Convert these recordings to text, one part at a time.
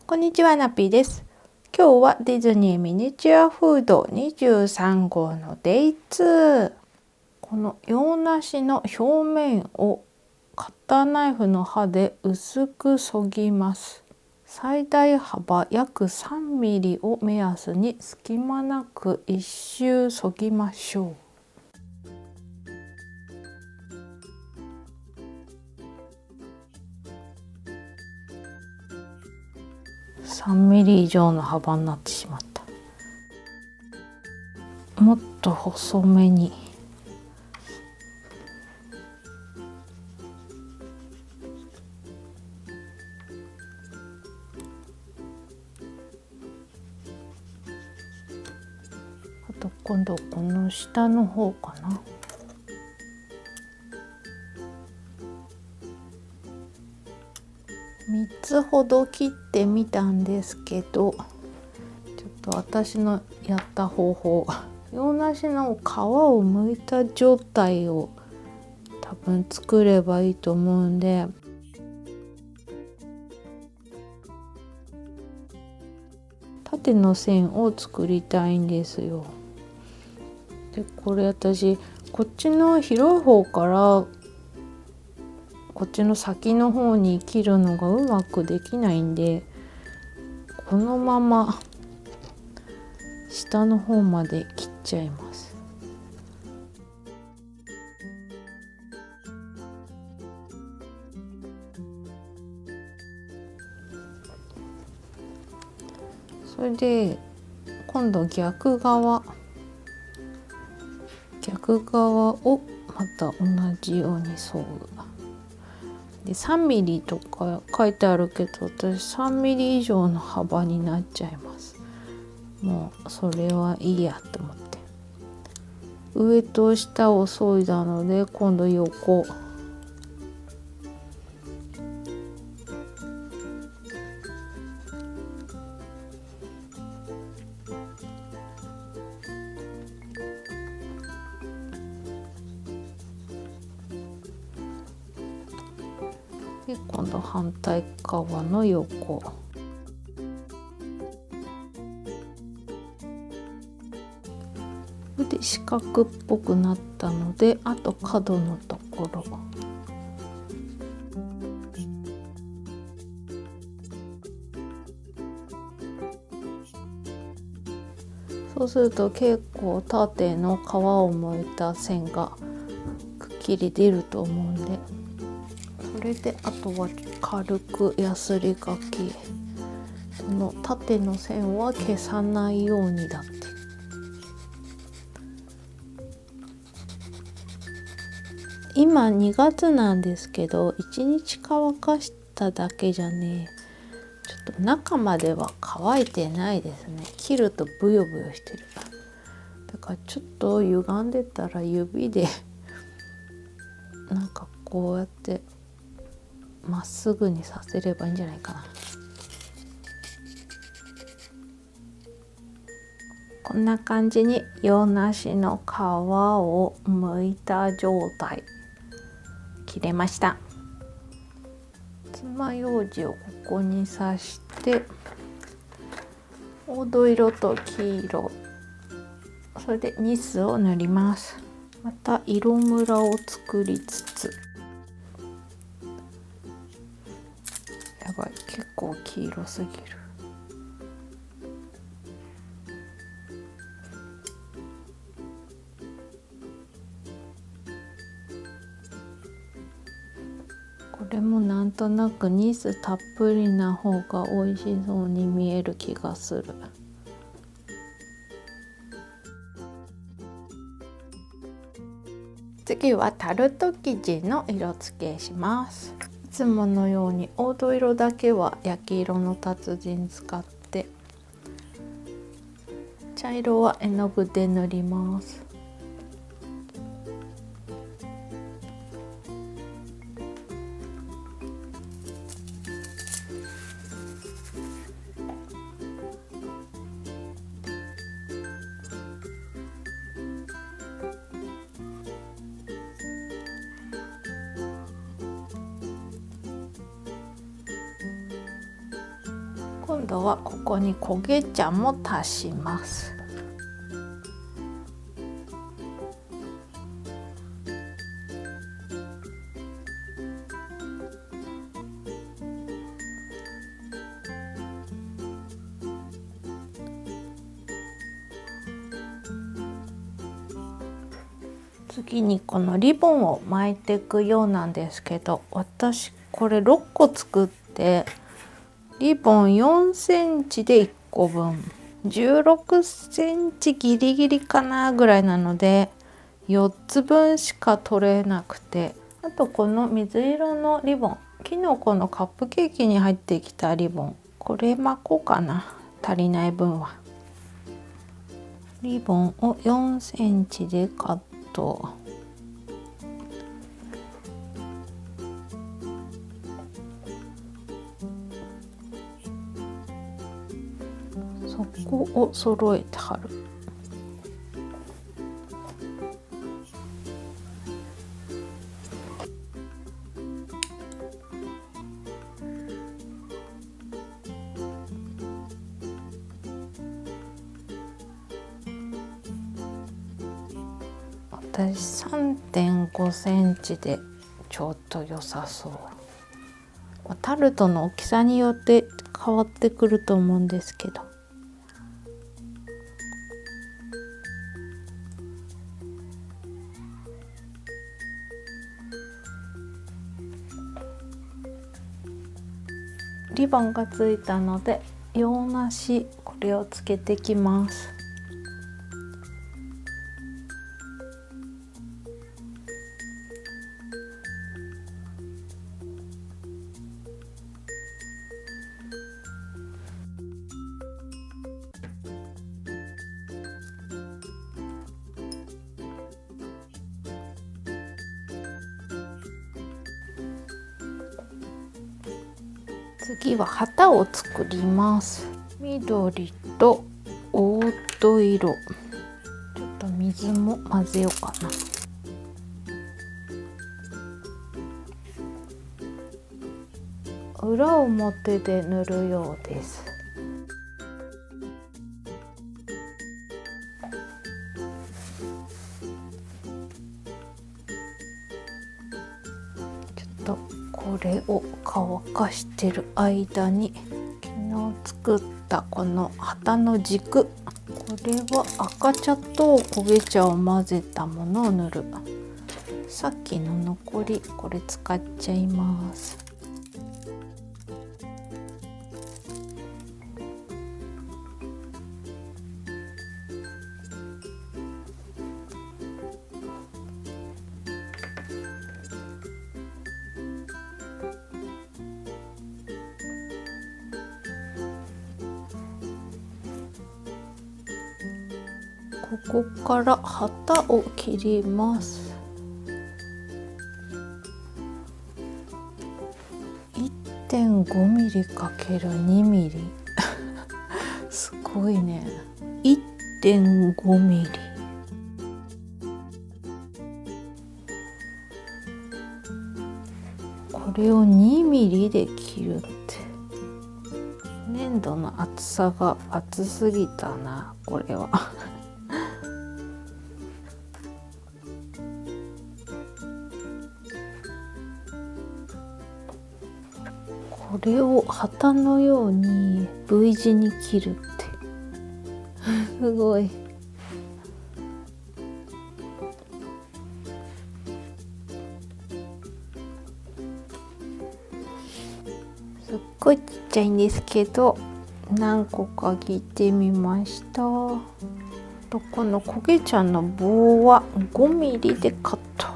こんにちは、ナピーです。今日はディズニーミニチュアフード23号のデイ2。この洋梨の表面をカッターナイフの刃で薄くそぎます。最大幅約3ミリを目安に隙間なく一周そぎましょう。3ミリ以上の幅になってしまった。もっと細めに。あと今度この下の方かな。3つほど切ってみたんですけど、ちょっと私のやった方法、洋梨の皮を剥いた状態を多分作ればいいと思うんで、縦の線を作りたいんですよ。でこれ私こっちの広い方からこっちの先の方に切るのがうまくできないんで、このまま下の方まで切っちゃいます。それで今度逆側をまた同じように沿う。で3ミリとか書いてあるけど、私3ミリ以上の幅になっちゃいます。もうそれはいいやと思って、上と下を削いだので今度横。で今度反対側の横。で四角っぽくなったので、あと角のところ。そうすると結構縦の皮を剥いた線がくっきり出ると思うんで、それであとは軽くやすりがき。この縦の線は消さないようにだって。今2月なんですけど、1日乾かしただけじゃね、ちょっと中までは乾いてないですね。切るとブヨブヨしてる。だからちょっと歪んでたら指でなんかこうやってまっすぐにさせればいいんじゃないかな。こんな感じに洋梨の皮を剥いた状態切れました。爪楊枝をここに刺して、黄土色と黄色、それでニスを塗ります。また色ムラを作りつつ、やばい、結構黄色すぎる。これもなんとなくニスたっぷりな方が美味しそうに見える気がする。次はタルト生地の色付けします。いつものように黄土色だけは焼き色の達人使って、茶色は絵の具で塗ります。今度はここに焦げ茶も足します。次にこのリボンを巻いていくようなんですけど、私これ6個作ってリボン4センチで1個分、16センチギリギリかなぐらいなので4つ分しか取れなくて、あとこの水色のリボン、きのこのカップケーキに入ってきたリボン、これ巻こうかな、足りない分は。リボンを4センチでカット。そこを揃えて貼る。私 3.5 センチでちょうど良さそう。タルトの大きさによって変わってくると思うんですけど、リボンがついたので洋梨、これをつけてきます。次は旗を作ります。緑と黄土色、ちょっと水も混ぜようかな。裏表で塗るようです。ちょっとこれを乾かしてる間に昨日作ったこの旗の軸、これは赤茶と焦げ茶を混ぜたものを塗る。さっきの残りこれ使っちゃいます。ここから旗を切ります。1.5 ミリ ×2 ミリすごいね。1.5 ミリ。これを2ミリで切るって、粘土の厚さが厚すぎたな、これはこれを旗のように V 字に切るってすごい。すっごいちっちゃいんですけど何個か切ってみました。とこの焦げ茶の棒は5ミリでカット。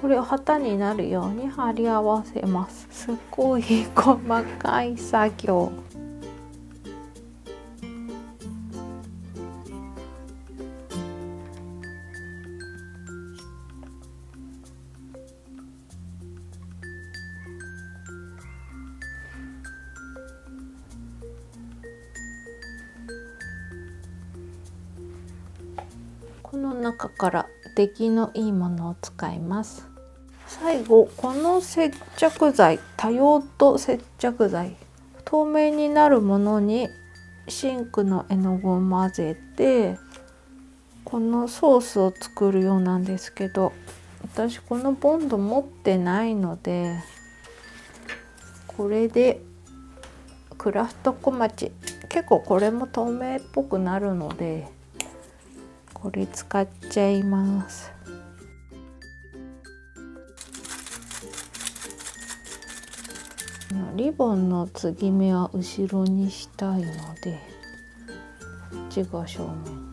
これを旗になるように貼り合わせます。すごい細かい作業。この中から出来のいいものを使います。最後この接着剤、多用途接着剤、透明になるものにシンクの絵の具を混ぜてこのソースを作るようなんですけど、私このボンド持ってないのでこれでクラフト小町、結構これも透明っぽくなるのでこれ使っちゃいます。リボンの継ぎ目は後ろにしたいのでこっちが正面。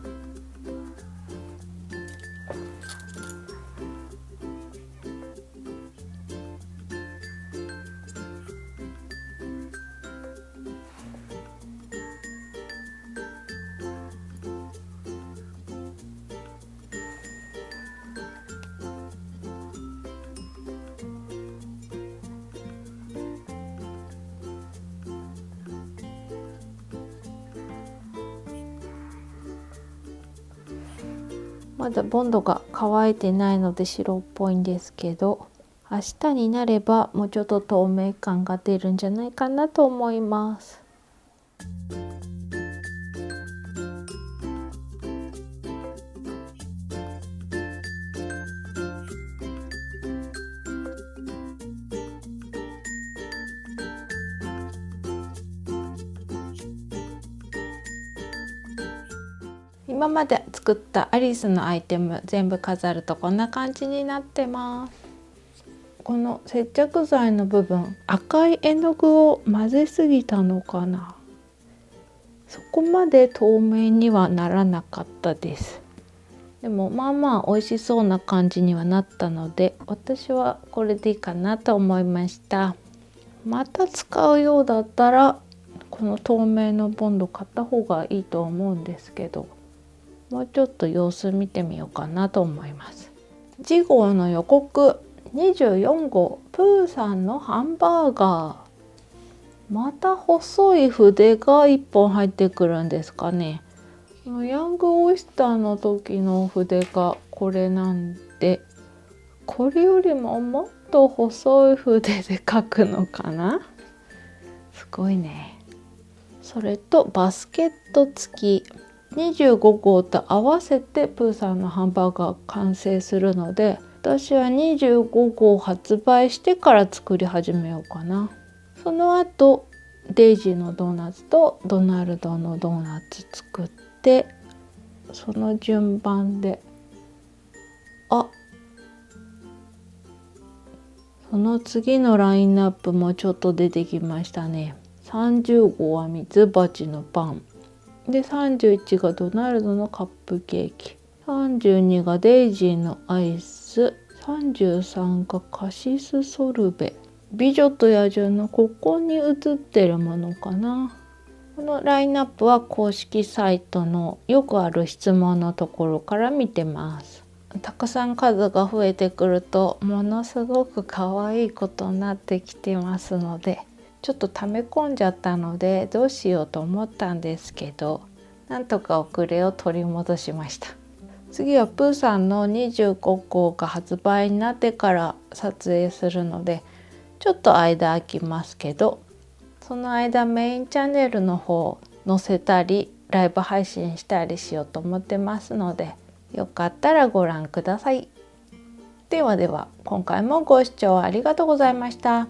まだボンドが乾いてないので白っぽいんですけど、明日になればもうちょっと透明感が出るんじゃないかなと思います。今まで作ったアリスのアイテム全部飾るとこんな感じになってます。この接着剤の部分、赤い絵の具を混ぜすぎたのかな、そこまで透明にはならなかったです。でもまあまあ美味しそうな感じにはなったので私はこれでいいかなと思いました。また使うようだったらこの透明のボンド買った方がいいと思うんですけど、もうちょっと様子見てみようかなと思います。次号の予告、24号プーさんのハンバーガー、また細い筆が1本入ってくるんですかね。ヤングオイスターの時の筆がこれなんで、これよりももっと細い筆で描くのかな、すごいね。それとバスケット付き25号と合わせてプーさんのハンバーガー完成するので、私は25号発売してから作り始めようかな。その後デイジーのドーナツとドナルドのドーナツ作って、その順番で、その次のラインナップもちょっと出てきましたね。30号はミツバチのパンで、31がドナルドのカップケーキ、32がデイジーのアイス、33がカシスソルベ、美女と野獣のここに写ってるものかな。このラインナップは公式サイトのよくある質問のところから見てます。たくさん数が増えてくるとものすごく可愛いことになってきてますので、ちょっと溜め込んじゃったのでどうしようと思ったんですけど、なんとか遅れを取り戻しました。次はプーさんの25号が発売になってから撮影するのでちょっと間空きますけど、その間メインチャンネルの方載せたりライブ配信したりしようと思ってますので、よかったらご覧ください。ではでは、今回もご視聴ありがとうございました。